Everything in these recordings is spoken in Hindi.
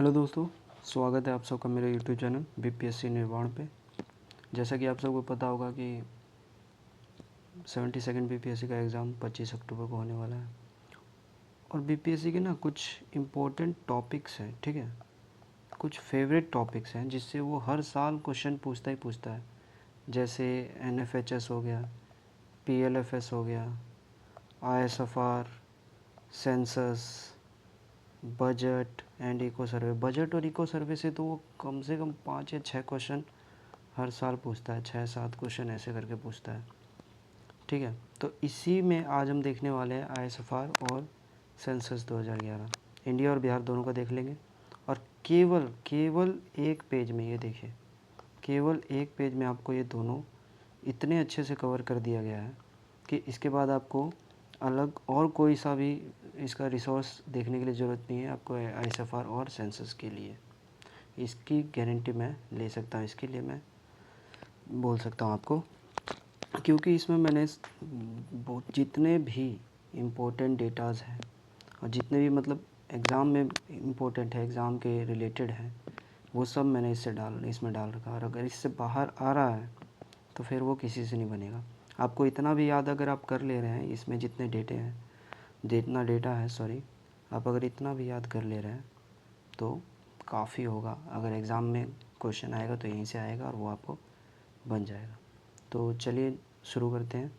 हेलो दोस्तों, स्वागत है आप सबका मेरे यूट्यूब चैनल बीपीएससी निर्वाण पे। जैसा कि आप सबको पता होगा कि 72nd बीपीएससी का एग्ज़ाम 25 अक्टूबर को होने वाला है और बीपीएससी के ना कुछ इम्पोर्टेंट टॉपिक्स हैं, ठीक है, कुछ फेवरेट टॉपिक्स हैं जिससे वो हर साल क्वेश्चन पूछता ही पूछता है। जैसे एनएफएचएस हो गया, पीएलएफएस हो गया, ISFR, census, budget and eco survey. Budget और इको सर्वे से तो वो कम से कम 5 या 6 क्वेश्चन हर साल पूछता है, 6-7 क्वेश्चन ऐसे करके पूछता है, ठीक है। तो इसी में आज हम देखने वाले हैं आईएसएफआर और सेंसस 2011, इंडिया और बिहार दोनों का देख लेंगे। और केवल केवल एक पेज में, ये देखिए, केवल एक पेज में आपको ये दोनों इतने अच्छे से कवर कर दिया गया है कि इसके बाद आपको अलग और कोई सा भी इसका रिसोर्स देखने के लिए ज़रूरत नहीं है आपको आईएसएफआर और सेंसस के लिए। इसकी गारंटी मैं ले सकता हूँ, इसके लिए मैं बोल सकता हूँ आपको, क्योंकि इसमें मैंने जितने भी इम्पोर्टेंट डेटाज़ हैं और जितने भी मतलब एग्ज़ाम में इम्पोर्टेंट है, एग्ज़ाम के रिलेटेड है, वो सब मैंने इसमें डाल रखा। और अगर इससे बाहर आ रहा है तो फिर वो किसी से नहीं बनेगा। आपको इतना भी याद अगर आप कर ले रहे हैं, इसमें जितने डेटा है सॉरी, आप अगर इतना भी याद कर ले रहे हैं तो काफ़ी होगा। अगर एग्ज़ाम में क्वेश्चन आएगा तो यहीं से आएगा और वो आपको बन जाएगा। तो चलिए शुरू करते हैं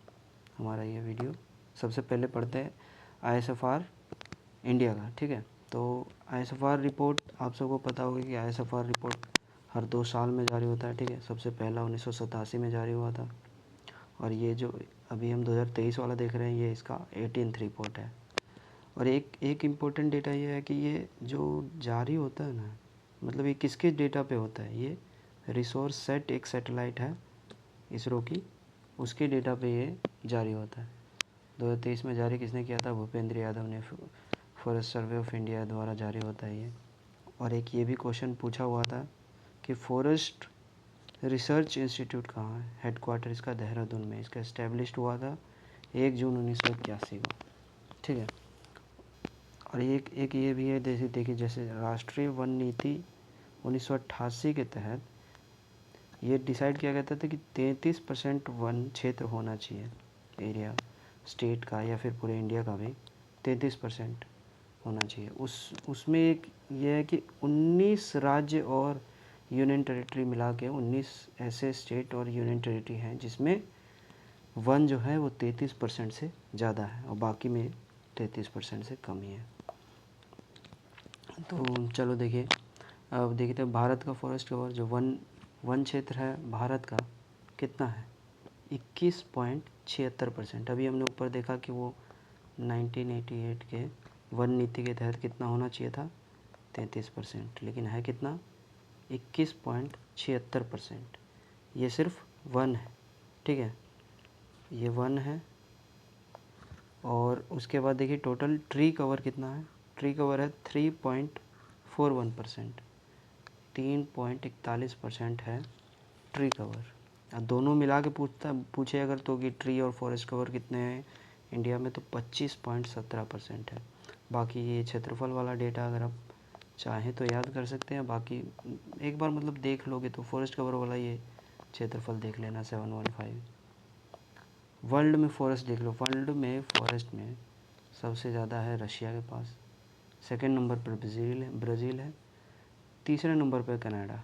हमारा ये वीडियो। सबसे पहले पढ़ते हैं आईएसएफआर इंडिया का, ठीक है। तो आईएसएफआर रिपोर्ट आप सबको पता होगा कि आईएसएफआर रिपोर्ट हर 2 साल में जारी होता है, ठीक है। सबसे पहला 1987 में जारी हुआ था और ये जो अभी हम 2023 वाला देख रहे हैं ये इसका 18th रिपोर्ट है। और एक इम्पोर्टेंट डेटा ये है कि ये जो जारी होता है ना, मतलब ये किसके डेटा पे होता है, ये रिसोर्स सेट एक सैटेलाइट है इसरो की, उसके डेटा पे ये जारी होता है। 2023 में जारी किसने किया था? भूपेंद्र यादव ने, फॉरेस्ट सर्वे ऑफ इंडिया द्वारा जारी होता है ये। और एक ये भी क्वेश्चन पूछा हुआ था कि फॉरेस्ट रिसर्च इंस्टीट्यूट कहाँ है? हेडक्वार्टर इसका देहरादून में, इसका इस्टेब्लिश्ड हुआ था 1 जून 1981 को, ठीक है। और एक ये भी है, देखिए जैसे राष्ट्रीय वन नीति 1988 के तहत ये डिसाइड किया गया था कि 33% वन क्षेत्र होना चाहिए, एरिया स्टेट का या फिर पूरे इंडिया का भी 33% होना चाहिए। उसमें एक ये है कि 19 राज्य और यूनियन टेरिटरी मिला के 19 ऐसे स्टेट और यूनियन टेरिटरी हैं जिसमें वन जो है वो 33% से ज़्यादा है और बाकी में 33% से कम ही है। तो चलो देखिए, अब देखते हैं भारत का फॉरेस्ट कवर जो वन क्षेत्र है भारत का कितना है? 21.76%। अभी हमने ऊपर देखा कि वो 1988 के वन नीति के तहत कितना होना चाहिए था? 33%, लेकिन है कितना? 21.76%। ये सिर्फ वन है, ठीक है, ये वन है। और उसके बाद देखिए टोटल ट्री कवर कितना है? ट्री कवर है 3.41%, 3.41% है ट्री कवर। अब दोनों मिला के पूछे अगर तो कि ट्री और फॉरेस्ट कवर कितने हैं इंडिया में, तो 25.17% है। बाकी ये क्षेत्रफल वाला डेटा अगर आप चाहें तो याद कर सकते हैं, बाकी एक बार मतलब देख लोगे तो फॉरेस्ट कवर वाला ये क्षेत्रफल देख लेना 715। वर्ल्ड में फॉरेस्ट देख लो, वर्ल्ड में फॉरेस्ट में सबसे ज़्यादा है रशिया के पास, सेकंड नंबर पर ब्राज़ील है, तीसरे नंबर पर कनाडा।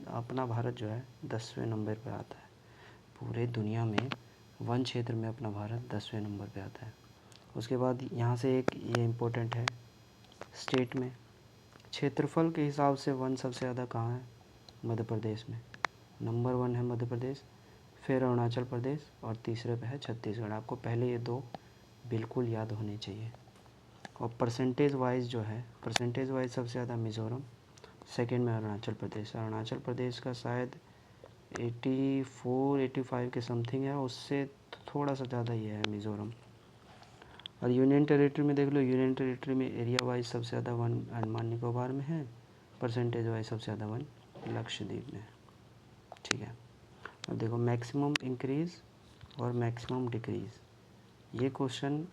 अपना भारत जो है 10वें नंबर पर आता है। पूरे दुनिया में वन क्षेत्र में अपना भारत 10वें नंबर पे आता है। उसके बाद यहाँ से एक ये इम्पोर्टेंट है, स्टेट में क्षेत्रफल के हिसाब से वन सबसे ज़्यादा कहाँ है? मध्य प्रदेश में, नंबर 1 है मध्य प्रदेश, फिर अरुणाचल प्रदेश और तीसरे पे है छत्तीसगढ़। आपको पहले ये दो बिल्कुल याद होने चाहिए। और परसेंटेज वाइज जो है, परसेंटेज वाइज सबसे ज़्यादा मिज़ोरम, सेकंड में अरुणाचल प्रदेश। अरुणाचल प्रदेश का शायद 84-85 के समथिंग है, उससे थोड़ा सा ज़्यादा ही है मिज़ोरम। और यूनियन टेरिटरी में देख लो, यूनियन टेरिटरी में एरिया वाइज सबसे ज़्यादा वन अंडमान निकोबार में है, परसेंटेज वाइज सबसे ज़्यादा वन लक्षद्वीप में है, ठीक है। अब देखो मैक्सिमम इंक्रीज़ और मैक्सिमम डिक्रीज़, ये क्वेश्चन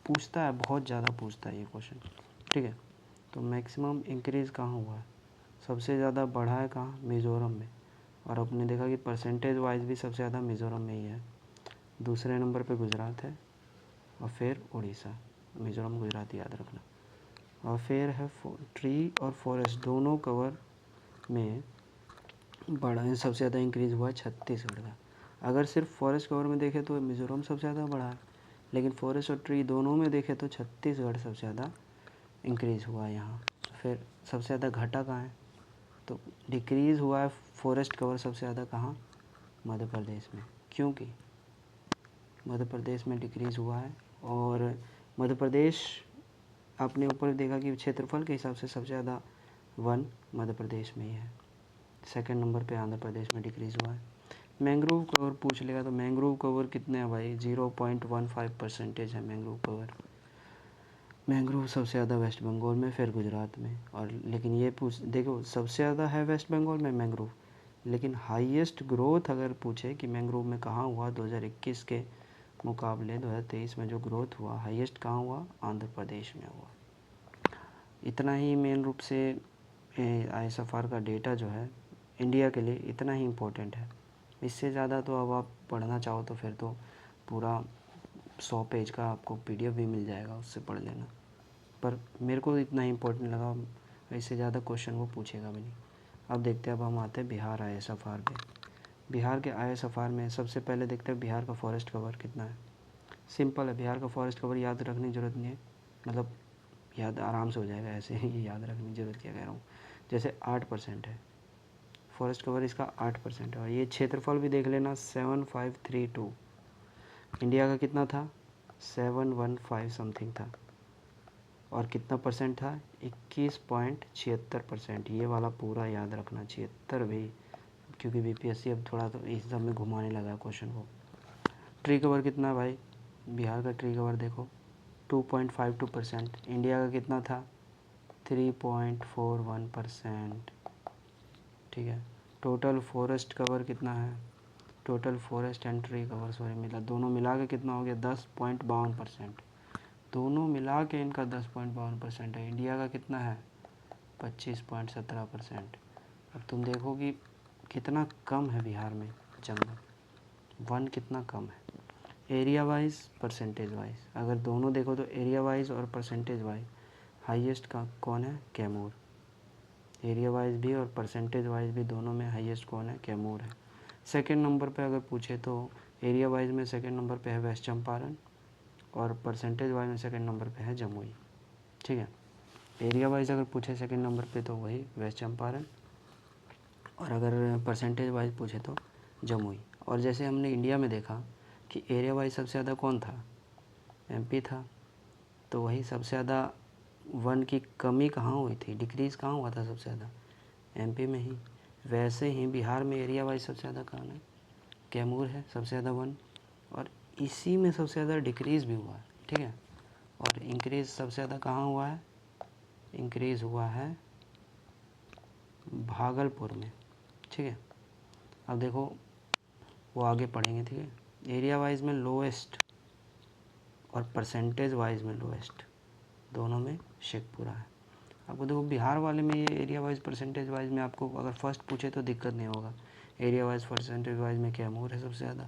पूछता है, बहुत ज़्यादा पूछता है ये क्वेश्चन, ठीक है। तो मैक्सिमम इंक्रीज़ कहाँ हुआ है, सबसे ज़्यादा बढ़ा है कहाँ, मिज़ोरम में। और आपने देखा कि परसेंटेज वाइज भी सबसे ज़्यादा मिज़ोरम में ही है। दूसरे नंबर पे गुजरात है और फिर उड़ीसा। मिज़ोरम गुजरात याद रखना। और फिर है ट्री और फॉरेस्ट दोनों कवर में बढ़ा, सबसे ज़्यादा इंक्रीज़ हुआ है छत्तीसगढ़ का। अगर सिर्फ फॉरेस्ट कवर में देखें तो मिज़ोरम सबसे ज़्यादा बढ़ा है, लेकिन फॉरेस्ट और ट्री दोनों में देखें तो छत्तीसगढ़ सबसे ज़्यादा इंक्रीज़ हुआ है यहाँ। फिर सबसे ज़्यादा घटा कहाँ है, तो डिक्रीज़ हुआ है फॉरेस्ट कवर सबसे ज़्यादा कहाँ, मध्य प्रदेश में। क्योंकि मध्य प्रदेश में डिक्रीज़ हुआ है, और मध्य प्रदेश आपने ऊपर देखा कि क्षेत्रफल के हिसाब से सबसे ज़्यादा वन मध्य प्रदेश में ही है। सेकंड नंबर पे आंध्र प्रदेश में डिक्रीज़ हुआ है। मैंग्रोव कवर पूछ लेगा तो मैंग्रोव कवर कितने हैं भाई, 0.15% है मैंग्रोव कवर। मैंग्रोव सबसे ज़्यादा वेस्ट बंगाल में, फिर गुजरात में। और लेकिन ये पूछ देखो, सबसे ज़्यादा है वेस्ट बंगाल में मैंग्रोव, लेकिन हाईएस्ट ग्रोथ अगर पूछे कि मैंग्रोव में कहाँ हुआ 2021 के मुकाबले 2023 में जो ग्रोथ हुआ हाईएस्ट कहाँ हुआ, आंध्र प्रदेश में हुआ। इतना ही मेन रूप से ISFR का डेटा जो है इंडिया के लिए इतना ही इम्पोर्टेंट है। इससे ज़्यादा तो अब आप पढ़ना चाहो तो फिर तो पूरा 100 पेज का आपको PDF भी मिल जाएगा, उससे पढ़ लेना। पर मेरे को इतना ही इम्पोर्टेंट लगा, इससे ज़्यादा क्वेश्चन वो पूछेगा भी नहीं। अब देखते हैं, अब हम आते हैं बिहार ISFR पे। बिहार के ISFR में सबसे पहले देखते हैं बिहार का फॉरेस्ट कवर कितना है। सिंपल है, बिहार का फॉरेस्ट कवर याद रखने की ज़रूरत नहीं है, मतलब याद आराम से हो जाएगा, ऐसे ही याद रखने की ज़रूरत क्या कह रहा हूँ। जैसे 8% है फॉरेस्ट कवर, इसका 8% है। और ये क्षेत्रफल भी देख लेना, 7532। इंडिया का कितना था, 715 समथिंग था। और कितना परसेंट था, 21.76%। ये वाला पूरा याद रखना, 76 भी, क्योंकि BPSC अब थोड़ा तो इस सब में घुमाने लगा क्वेश्चन को। ट्री कवर कितना है भाई, बिहार का ट्री कवर देखो 2.52%। इंडिया का कितना था, 3.41%। ठीक है। टोटल फॉरेस्ट कवर कितना है, total forest and tree cover sorry मिला, दोनों मिला के कितना हो गया, 10.52%। दोनों मिला के इनका 10.52% है। इंडिया का कितना है, 25.17%। अब तुम देखो कि कितना कम है बिहार में जंगल, वन कितना कम है। एरिया वाइज, परसेंटेज वाइज, अगर दोनों देखो तो एरिया वाइज और परसेंटेज वाइज हाईएस्ट का कौन है, कैमूर। एरिया वाइज भी और परसेंटेज वाइज भी दोनों में हाईएस्ट कौन है, कैमूर है। सेकंड नंबर पे अगर पूछे तो एरिया वाइज में सेकंड नंबर पे है वेस्ट चंपारण, और परसेंटेज वाइज में सेकंड नंबर पे है जमुई। ठीक है। एरिया वाइज अगर पूछे सेकंड नंबर पे तो वही वेस्ट चंपारण, और अगर परसेंटेज वाइज पूछे तो जमुई। और जैसे हमने इंडिया में देखा कि एरिया वाइज सबसे ज़्यादा कौन था, MP था, तो वही सबसे ज़्यादा वन की कमी कहाँ हुई थी, डिक्रीज़ कहाँ हुआ था सबसे ज़्यादा, MP में ही। वैसे ही बिहार में एरिया वाइज सबसे ज़्यादा कहाँ है, कैमूर है सबसे ज़्यादा वन, और इसी में सबसे ज़्यादा डिक्रीज़ भी हुआ है। ठीक है। और इंक्रीज़ सबसे ज़्यादा कहाँ हुआ है, इंक्रीज़ हुआ है भागलपुर में। ठीक है। अब देखो वो आगे पढ़ेंगे। ठीक है। एरिया वाइज में लोएस्ट और परसेंटेज वाइज में लोएस्ट, दोनों में शेखपुरा है। आपको देखो बिहार वाले में ये एरिया वाइज परसेंटेज वाइज में आपको अगर फर्स्ट पूछे तो दिक्कत नहीं होगा। एरिया वाइज परसेंटेज वाइज में कैमूर है सबसे ज़्यादा,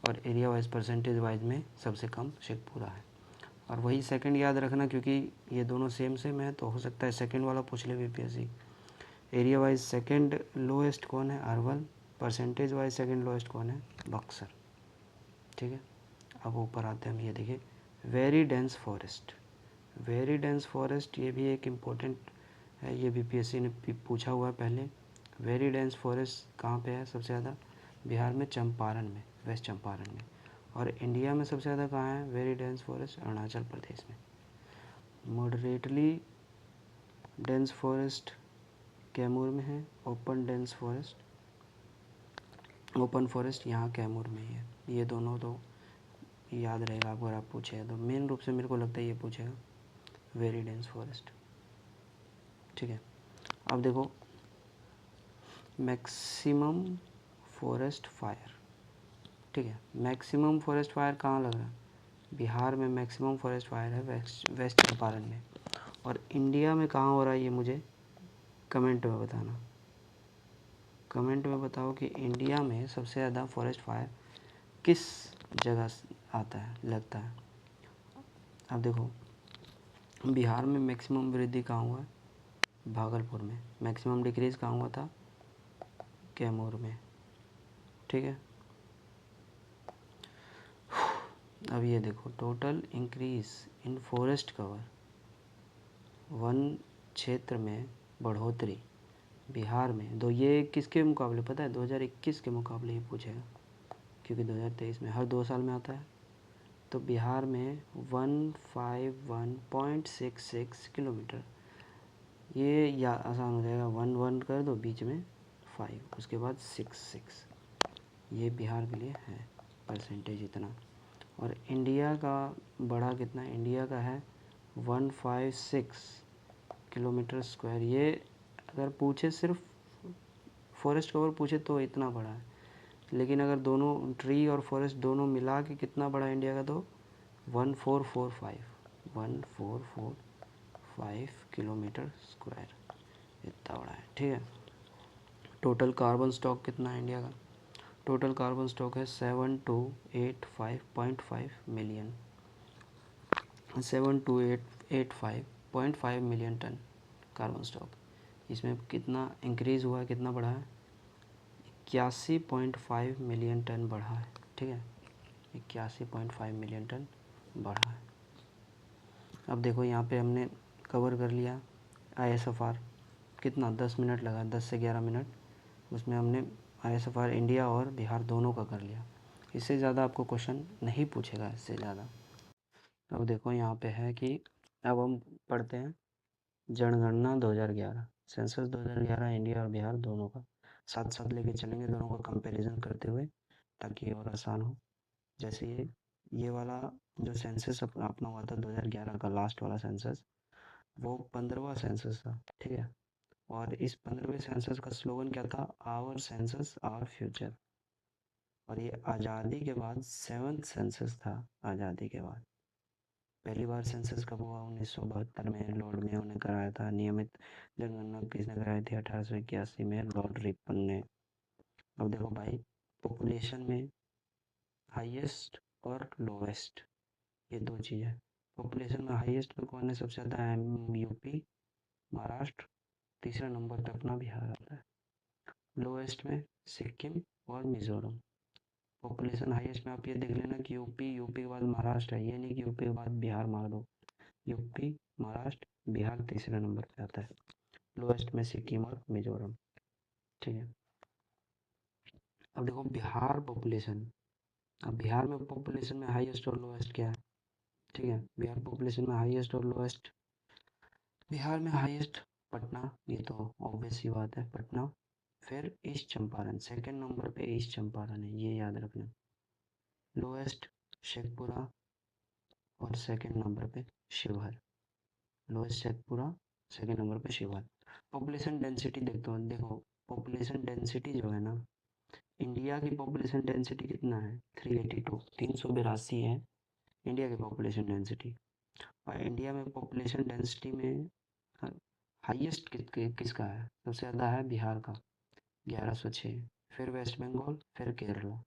और एरिया वाइज परसेंटेज वाइज में सबसे कम शेखपुरा है। और वही सेकंड याद रखना, क्योंकि ये दोनों सेम सेम है, तो हो सकता है सेकंड वाला पूछ ले BPSC। Area wise second lowest कौन है, Arwal. Percentage wise second lowest कौन है, बक्सर। ठीक है। अब ऊपर आते हैं हम, ये देखिए very dense forest. Very dense forest ये भी एक इम्पोर्टेंट है, ये BPSC ने पूछा हुआ है पहले। वेरी डेंस फॉरेस्ट कहाँ पे है सबसे ज़्यादा, बिहार में चंपारण में, वेस्ट चंपारण में। और इंडिया में सबसे ज़्यादा कहाँ है very dense forest, Arunachal Pradesh में। मॉडरेटली डेंस फॉरेस्ट कैमूर में है। ओपन फॉरेस्ट यहाँ कैमूर में ही है। ये दोनों तो याद रहेगा अगर आप पूछे तो। मेन रूप से मेरे को लगता है ये पूछेगा वेरी डेंस फॉरेस्ट। ठीक है। अब देखो मैक्सिमम फॉरेस्ट फायर। ठीक है। मैक्सिमम फॉरेस्ट फायर कहाँ लग रहा है, बिहार में मैक्सिमम फॉरेस्ट फायर है वेस्ट चंपारण में। और इंडिया में कहाँ हो रहा है ये मुझे कमेंट में बताना। कमेंट में बताओ कि इंडिया में सबसे ज़्यादा फॉरेस्ट फायर किस जगह आता है, लगता है। अब देखो बिहार में मैक्सिमम वृद्धि कहाँ हुआ है, भागलपुर में। मैक्सिमम डिक्रीज़ कहाँ हुआ था, कैमूर में। ठीक है, अब ये देखो total increase in forest cover, one क्षेत्र में बढ़ोतरी बिहार में। दो ये किसके मुकाबले पता है, 2021 के मुकाबले ये पूछेगा, क्योंकि 2023 में हर 2 साल में आता है। तो बिहार में 151.66 किलोमीटर, ये या आसान हो जाएगा, 1 1 कर दो बीच में 5, उसके बाद 6 6, ये बिहार के लिए है परसेंटेज इतना। और इंडिया का बड़ा कितना, इंडिया का है 156 किलोमीटर स्क्वायर। ये अगर पूछे सिर्फ फॉरेस्ट कवर पूछे तो इतना बड़ा है, लेकिन अगर दोनों ट्री और फॉरेस्ट दोनों मिला के कितना बड़ा है इंडिया का, तो 1445 किलोमीटर स्क्वायर, इतना बड़ा है। ठीक है, टोटल कार्बन स्टॉक कितना है इंडिया का, टोटल कार्बन स्टॉक है 7285.5 million, 7285.5 million ton carbon stock. इसमें कितना इंक्रीज़ हुआ है, कितना बढ़ा है, 81.5 मिलियन टन बढ़ा है। ठीक है, 81.5 मिलियन टन बढ़ा है। अब देखो यहाँ पे हमने कवर कर लिया ISFR, कितना 10 मिनट लगा, 10 से 11 मिनट, उसमें हमने ISFR इंडिया और बिहार दोनों का कर लिया। इससे ज़्यादा आपको क्वेश्चन नहीं पूछेगा, इससे ज़्यादा। अब देखो यहाँ पे है कि अब हम पढ़ते हैं जनगणना 2011, सेंसस 2011 इंडिया और बिहार दोनों का साथ साथ लेके चलेंगे, दोनों का कंपैरिजन करते हुए, ताकि ये और आसान हो। जैसे ये वाला जो सेंसस अपना हुआ था 2011 का लास्ट वाला सेंसस, वो 15वां सेंसस था। ठीक है, और इस 15वें सेंसस का स्लोगन क्या था, आवर सेंसस आवर फ्यूचर। और ये आज़ादी के बाद 7th सेंसस था। आज़ादी के बाद पहली बार सेंसस कब हुआ, 1972 में लॉर्ड मेयो ने कराया था। नियमित जनगणना किसने कराई थी, 1881 में लॉर्ड रिपन ने। अब देखो भाई, पॉपुलेशन में हाईएस्ट और लोवेस्ट, ये दो चीज़ें। पॉपुलेशन में हाईएस्ट पे कौन है, सबसे ज़्यादा है यूपी, महाराष्ट्र, तीसरे नंबर पे अपना बिहार आता है। लोवेस्ट में सिक्किम और मिज़ोरम। पॉपुलेशन हाईएस्ट में आप ये देख लेना कि यूपी के बाद महाराष्ट्र है, ये नहीं कि यूपी के बाद बिहार मार दो। यूपी, महाराष्ट्र, बिहार तीसरे नंबर पे आता है, लोएस्ट में सिक्किम और मिजोरम। ठीक है, अब देखो बिहार पॉपुलेशन, अब बिहार में पॉपुलेशन में हाईएस्ट और लोएस्ट क्या है। ठीक है, बिहार पॉपुलेशन में हाईएस्ट और लोएस्ट, बिहार में हाईएस्ट पटना, ये तो ऑब्वियस ही बात है, पटना। फिर ईस्ट चंपारण, सेकंड नंबर पे ईस्ट चंपारण है, ये याद रखना। लोएस्ट शेखपुरा और सेकंड नंबर पे Sheohar, lowest Sheikhpura, second number पे शिवहर। पॉपुलेशन डेंसिटी देखते हो, देखो पॉपुलेशन डेंसिटी जो है ना, इंडिया की पॉपुलेशन डेंसिटी कितना है, 382, 382 है इंडिया की पॉपुलेशन डेंसिटी। और इंडिया में पॉपुलेशन डेंसिटी में हाईएस्ट किसका है, सबसे ज़्यादा है बिहार का 1106, फिर वेस्ट बंगाल, फिर केरला।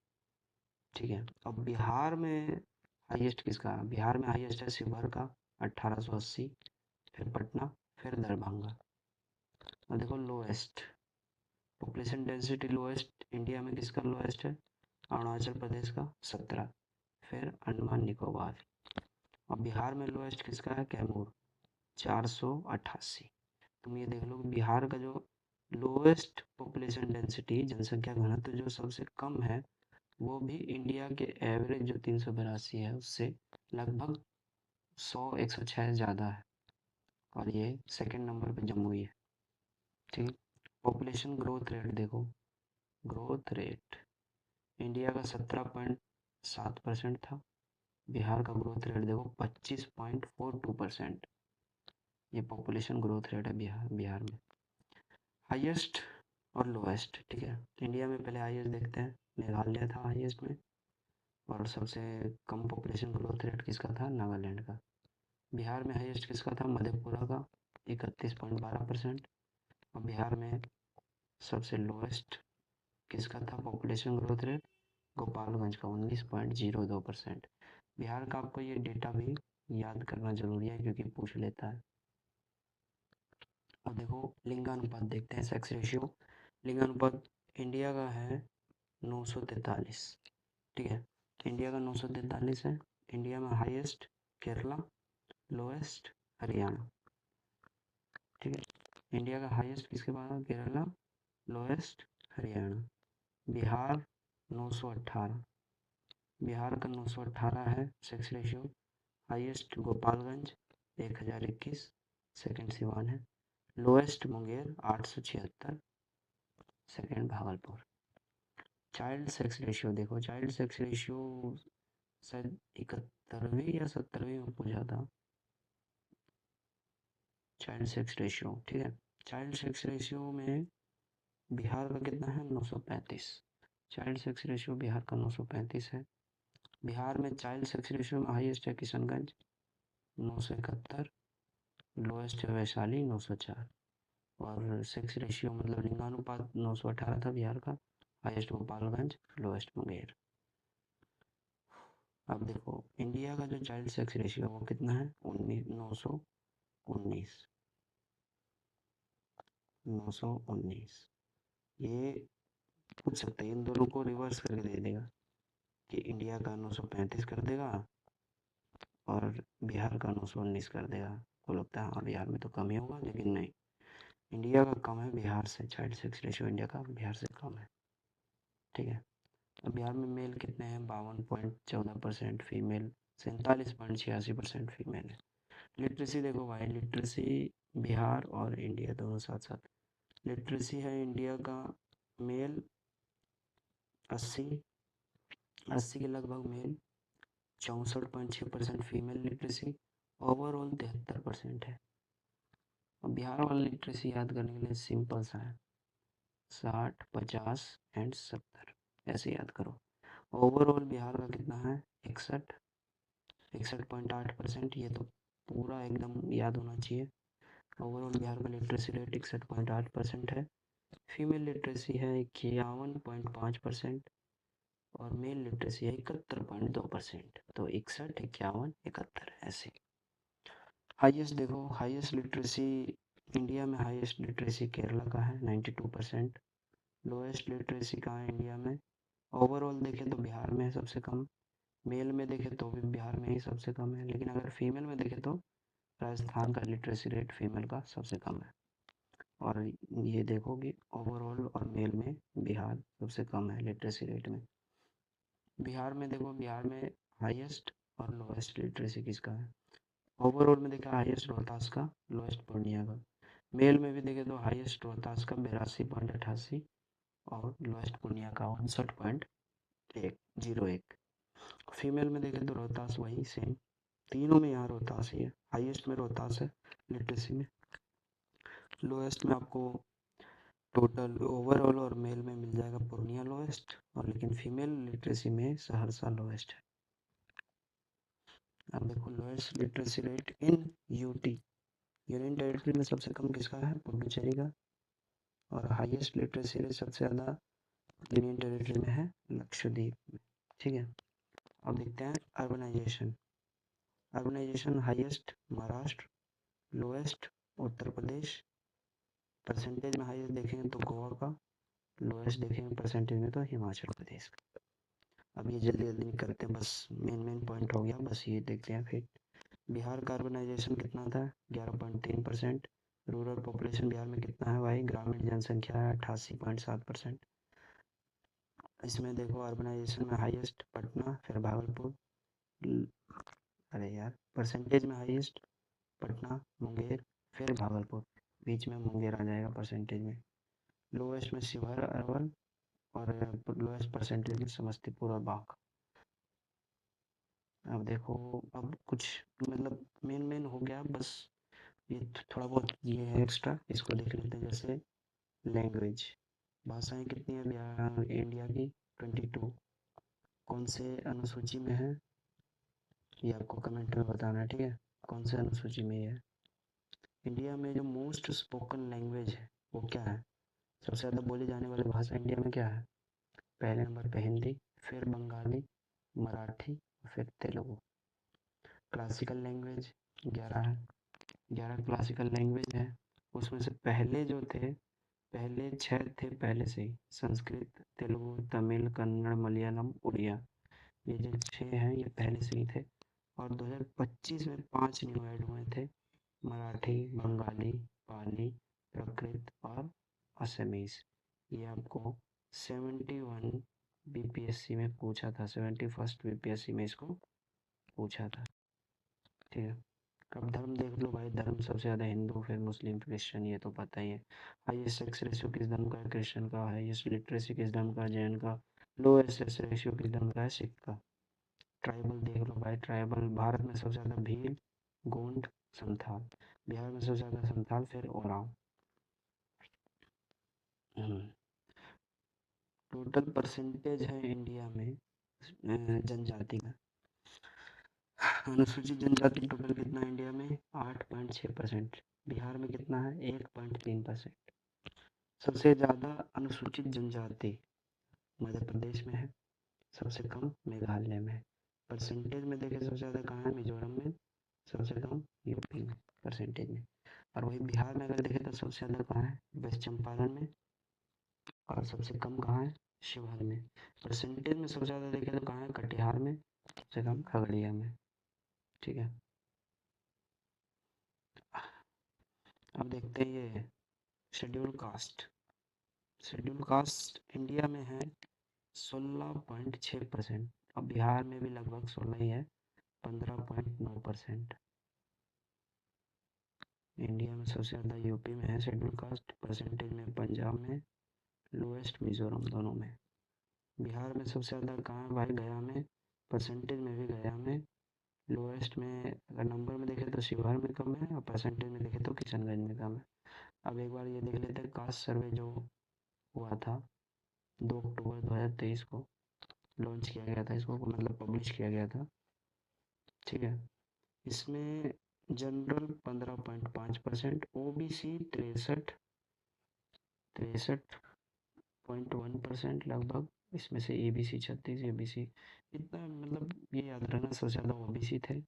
ठीक है, अब बिहार में हाईएस्ट किसका है, बिहार में हाईएस्ट है शिवहर का 1880, फिर पटना, फिर दरभंगा। अब देखो lowest population density, lowest India में किसका लोएस्ट है, अरुणाचल प्रदेश का 17, फिर अंडमान निकोबार। और बिहार में लोएस्ट किसका है, कैमूर 488। तुम ये देख लो कि बिहार का जो लोएस्ट पॉपुलेशन डेंसिटी, जनसंख्या घनत्व जो सबसे कम है, वो भी इंडिया के एवरेज जो 382 है उससे लगभग 106 ज़्यादा है। और ये सेकंड नंबर पे जम्मू है। ठीक, पॉपुलेशन ग्रोथ रेट देखो, ग्रोथ रेट इंडिया का 17.7% था, बिहार का ग्रोथ रेट देखो 25.42%। ये पॉपुलेशन ग्रोथ रेट है बिहार में। हाईएस्ट और लोएस्ट, ठीक है, इंडिया में पहले हाईएस्ट देखते हैं, मेघालय था हाईएस्ट में, और सबसे कम पॉपुलेशन ग्रोथ रेट किसका था, नागालैंड का बिहार में हाईएस्ट किसका था? मधेपुरा का 31.12%। और बिहार में सबसे लोएस्ट किसका था पॉपुलेशन ग्रोथ रेट? गोपालगंज का 19.02%। बिहार का आपको ये डेटा भी याद करना जरूरी है क्योंकि पूछ लेता है। अब देखो लिंगानुपात देखते हैं, सेक्स रेशियो। लिंगानुपात इंडिया का है 943, ठीक है, इंडिया का 943 है। इंडिया में हाईएस्ट केरला, लोएस्ट हरियाणा, ठीक है। इंडिया का हाईएस्ट किसके पास है? केरला, लोएस्ट हरियाणा। बिहार 918, बिहार का 918 है sex ratio. Highest Gopalganj 1021, second Siwan है। Lowest Munger 876, second Bhagalpur. Child sex ratio देखो, चाइल्ड सेक्स रेशियो शायद 71वीं या 70वीं में पूछा था चाइल्ड सेक्स रेशियो, ठीक है। चाइल्ड सेक्स रेशियो में बिहार का कितना है? 935। चाइल्ड सेक्स रेशियो बिहार का 935 है। बिहार में चाइल्ड सेक्स रेशियो में हाईएस्ट है किशनगंज 971, लोएस्ट है वैशाली 904। और सेक्स रेशियो मतलब लिंगानुपात 918 था बिहार का, हाईएस्ट गोपालगंज, लोएस्ट मुंगेर। अब देखो इंडिया का जो चाइल्ड सेक्स रेशियो वो कितना है? 919, 919। ये पूछ सकते हैं, इन दोनों को रिवर्स करके दे देगा कि इंडिया का 935 कर देगा और बिहार का 919 कर देगा। तो लगता है हाँ बिहार में तो कम ही होगा, लेकिन नहीं, इंडिया का कम है बिहार से। चाइल्ड सेक्स रेशियो इंडिया का बिहार से कम है, ठीक है। अब बिहार में मेल कितने हैं? 52.14%, फीमेल 47.86% फीमेल है। लिटरेसी देखो भाई, लिटरेसी बिहार और इंडिया दोनों साथ साथ। लिटरेसी है इंडिया का मेल 80 के लगभग मेल, 64.6% फीमेल लिटरेसी, ओवरऑल 73% है। और बिहार वाला लिटरेसी याद करने के लिए सिंपल सा है, 60, 50 एंड 70, ऐसे याद करो। ओवरऑल बिहार का कितना है? 61.8%। ये तो पूरा एकदम याद होना चाहिए। ओवरऑल बिहार का लिटरेसी रेट 61.8% है। फीमेल लिटरेसी है 51.5% और मेल लिटरेसी है 71.2%। तो 61, 51, 71 ऐसे। हाईएस्ट देखो, हाईएस्ट लिटरेसी इंडिया में, हाईएस्ट लिटरेसी केरला का है 92%। लोएस्ट लिटरेसी कहाँ है इंडिया में? ओवरऑल देखें तो बिहार में है सबसे कम। मेल में देखें तो भी बिहार में ही सबसे कम है, लेकिन अगर फीमेल में देखें तो राजस्थान का लिटरेसी रेट फीमेल का सबसे कम है। और ये देखो कि ओवरऑल और मेल में बिहार सबसे कम है लिटरेसी रेट में। बिहार में देखो, बिहार में हाईएस्ट और लोएस्ट लिटरेसी किसका है? ओवरऑल में देखा हाईएस्ट रोहतास का, लोएस्ट पूर्णिया का। मेल में भी देखे तो हाईएस्ट रोहतास का 82.88 और लोएस्ट पूर्णिया का 59.01। फीमेल में देखे तो रोहतास वही सेम, तीनों में यहाँ रोहतास ही है। हाईएस्ट में रोहतास है लिटरेसी में, लोएस्ट में आपको टोटल ओवरऑल और मेल में मिल जाएगा पूर्णिया लोएस्ट, और लेकिन फीमेल लिटरेसी में सहरसा लोएस्ट है। अब देखो lowest literacy rate in UT, union territory में सबसे कम किसका है? पुडुचेरी का। और हाईएस्ट लिटरेसी रेट सबसे ज़्यादा यूनियन टेरिटरी में है लक्षद्वीप में, ठीक है। अब देखते हैं urbanisation. Urbanisation highest Maharashtra, lowest Uttar Pradesh, percentage में हाईएस्ट देखेंगे तो गोवा का, लोएस्ट देखेंगे परसेंटेज में तो हिमाचल प्रदेश का। अब ये जल्दी जल्दी नहीं करते, बस मेन पॉइंट हो गया, बस ये देखते हैं फिर। बिहार का अर्बनाइजेशन कितना था? 11.3%। रूरल पॉपुलेशन बिहार में कितना है भाई? ग्रामीण जनसंख्या है 88.7%। इसमें देखो अर्बनाइजेशन में हाईएस्ट पटना, फिर भागलपुर, अरे यार परसेंटेज में हाईएस्ट पटना, मुंगेर, फिर भागलपुर, बीच में मुंगेर आ जाएगा परसेंटेज में। लोएस्ट में शिवहर, अरवल, और लोएस्ट परसेंटेज में समस्तीपुर और बांका। अब देखो, अब कुछ मतलब मेन हो गया, बस ये थोड़ा बहुत ये है एक्स्ट्रा, इसको देख लेते हैं। जैसे लैंग्वेज, भाषाएं कितनी है बिहार इंडिया की? 22। कौन से अनुसूची में है ये आपको कमेंट में बताना है, ठीक है। कौन से अनुसूची में है? इंडिया में जो मोस्ट स्पोकन लैंग्वेज है वो क्या है? सबसे ज़्यादा बोली जाने वाली भाषा इंडिया में क्या है? पहले नंबर पे हिंदी, फिर बंगाली, मराठी, फिर तेलुगु। क्लासिकल लैंग्वेज 11 है, 11 क्लासिकल लैंग्वेज है। उसमें से पहले जो थे, पहले 6 थे पहले से ही, संस्कृत, तेलुगु, तमिल, कन्नड़, मलयालम, उड़िया। ये जो 6 हैं ये पहले से ही थे। और 2025 में 5 न्यू ऐड हुए थे, मराठी, बंगाली, पाली, प्राकृत और असमीज। ये आपको 71 बीपीएससी में पूछा था, 71st बीपीएससी में इसको पूछा था। ठीक है। अब धर्म देख लो भाई, धर्म सबसे ज़्यादा हिंदू, फिर मुस्लिम, क्रिश्चियन, ये तो पता ही है। हाईएस्ट सेक्स रेशियो किस धर्म का है? क्रिश्चियन का। हाईएस्ट लिटरेसी किस धर्म का? जैन का। लोएस्ट सेक्स रेशियो किस धर्म का है? सिख का। ट्राइबल देख लो भाई, ट्राइबल भारत में सबसे ज़्यादा भील, गोंड, संथाल। बिहार में सबसे ज़्यादा संथाल, फिर ओराव। टोटल परसेंटेज है इंडिया में जनजाति का, अनुसूचित जनजाति टोटल कितना है इंडिया में? 8.6%। बिहार में कितना है? 1.3%। सबसे ज़्यादा अनुसूचित जनजाति मध्य प्रदेश में है, सबसे कम मेघालय में है। परसेंटेज में देखें सबसे ज़्यादा कहाँ है? मिजोरम में। सबसे कम यूपी में परसेंटेज में। और वही बिहार में अगर देखें तो सबसे ज़्यादा कहाँ है? वेस्ट चंपारण में। और सबसे कम कहाँ है? शिवहर में। परसेंटेज में सबसे ज़्यादा देखें तो कहाँ है? कटिहार में। सबसे कम खगड़िया में। ठीक है। अब देखते हैं ये schedule caste. Schedule caste India में है 16.6%। अब बिहार में भी लगभग 16 ही है, 15.9%। इंडिया में सबसे ज़्यादा यूपी में है शेड्यूल कास्ट, परसेंटेज में पंजाब में, लोएस्ट मिजोरम, दोनों में। बिहार में सबसे ज़्यादा कहाँ है भाई? गया में। परसेंटेज में भी गया में। लोएस्ट में अगर नंबर में देखें तो शिवहर में कम है, और परसेंटेज में देखें तो किशनगंज में कम है। अब एक बार ये देख लेते हैं कास्ट सर्वे जो हुआ था 2 अक्टूबर 2023 को लॉन्च किया गया था, इसको मतलब पब्लिश किया गया था। ठीक है। इसमें जनरल 15.5%, ओबीसी 63.1% लगभग। इसमें से एबीसी 36, एबीसी इतना, मतलब ये याद रखना सबसे ज़्यादा ओबीसी थे।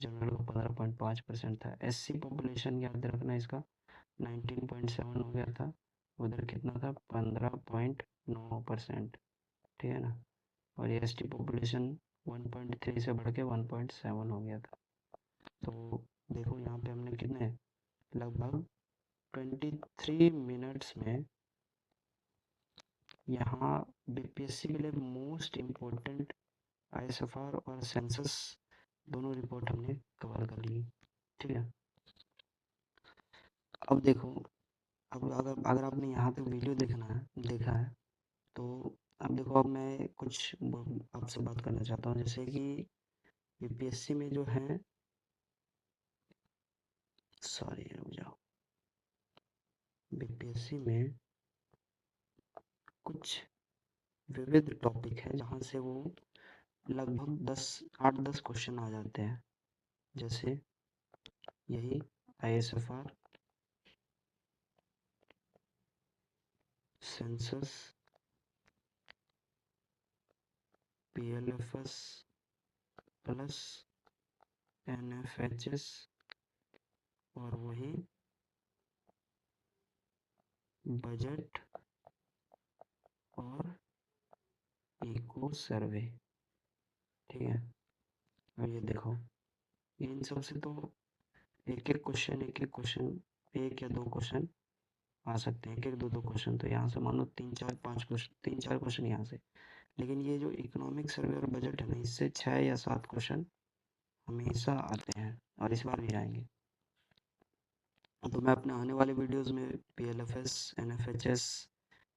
जनरल का 15.5% था। एससी पॉपुलेशन याद रखना इसका 19.7 हो गया था। उधर कितना था? 15.9%। ठीक है ना। और एसटी पॉपुलेशन 1.3 से बढ़ के 1.7 हो गया था। तो देखो यहाँ पे हमने कितने लगभग 23 मिनट्स में यहाँ बीपीएससी के लिए मोस्ट इम्पोर्टेंट आईएसएफआर और सेंसस दोनों रिपोर्ट हमने कवर कर ली। ठीक है। अब देखो, अब अगर आपने यहाँ तक वीडियो देखा है तो अब देखो, अब मैं कुछ आपसे बात करना चाहता हूँ, जैसे कि बीपीएससी में जो है, सॉरी रुक जाओ, बीपीएससी में कुछ विविध टॉपिक है जहाँ से वो लगभग 8-10 क्वेश्चन आ जाते हैं। जैसे यही आईएसएफआर, सेंसस, पीएलएफएस प्लस एनएफएचएस, और वही बजट और इको सर्वे। ठीक है। अब ये देखो, इन सब से तो एक एक क्वेश्चन, एक या दो क्वेश्चन आ सकते हैं, एक एक दो दो क्वेश्चन। तो यहाँ से मान लो 3-4-5 क्वेश्चन, 3-4 क्वेश्चन यहाँ से। लेकिन ये जो इकोनॉमिक सर्वे और बजट है ना, इससे 6 या 7 क्वेश्चन हमेशा आते हैं, और इस बार भी आएंगे। तो मैं अपने आने वाले वीडियोस में पीएलएफएस, एनएफएचएस,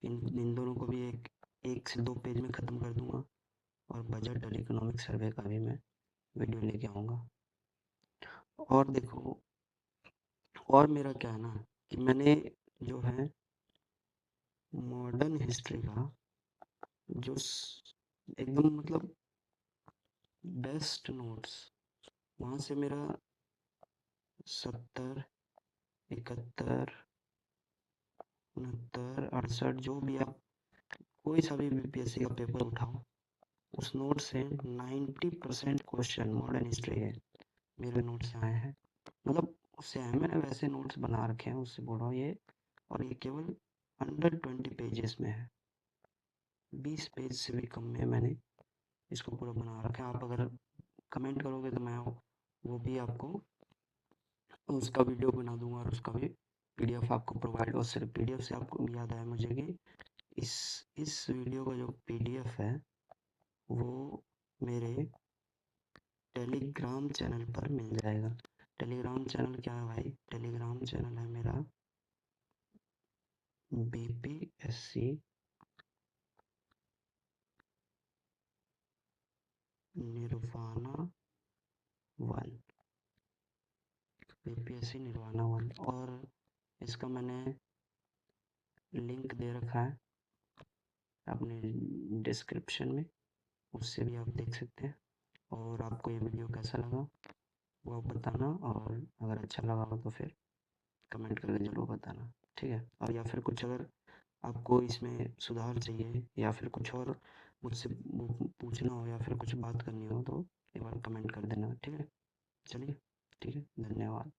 इन दोनों को भी एक से 2 पेज में ख़त्म कर दूंगा, और बजट और इकोनॉमिक सर्वे का भी मैं वीडियो लेके आऊँगा। और देखो, और मेरा क्या है ना कि मैंने जो है मॉडर्न हिस्ट्री का जो एकदम मतलब बेस्ट नोट्स, वहाँ से मेरा 70, 71, 69, 68, जो भी आप कोई सा भी बीपीएससी का पेपर उठाओ, उस नोट से 90% क्वेश्चन मॉडर्न हिस्ट्री है, मेरे नोट से आए हैं। मतलब उससे आए, मैंने वैसे नोट्स बना रखे हैं, उससे बोल रहा हूँ ये। और ये केवल अंडर 20 पेजेस में है, 20 पेज से भी कम में मैंने इसको पूरा बना रखा है। आप अगर कमेंट करोगे तो मैं वो भी आपको उसका वीडियो बना दूंगा और उसका भी पीडीएफ आपको प्रोवाइड। और सिर्फ पीडीएफ से आपको याद आया मुझे कि इस वीडियो का जो पीडीएफ है वो मेरे टेलीग्राम चैनल पर मिल जाएगा। टेलीग्राम चैनल क्या है भाई? टेलीग्राम चैनल है मेरा बीपीएससी निर्वाणा 1, बीपीएससी निर्वाणा 1। और इसका मैंने लिंक दे रखा है अपने डिस्क्रिप्शन में, उससे भी आप देख सकते हैं। और आपको ये वीडियो कैसा लगा वो आप बताना, और अगर अच्छा लगा हो तो फिर कमेंट करके ज़रूर बताना, ठीक है। और या फिर कुछ अगर आपको इसमें सुधार चाहिए या फिर कुछ और मुझसे पूछना हो या फिर कुछ बात करनी हो तो एक बार कमेंट कर देना, ठीक है। चलिए, ठीक है, धन्यवाद।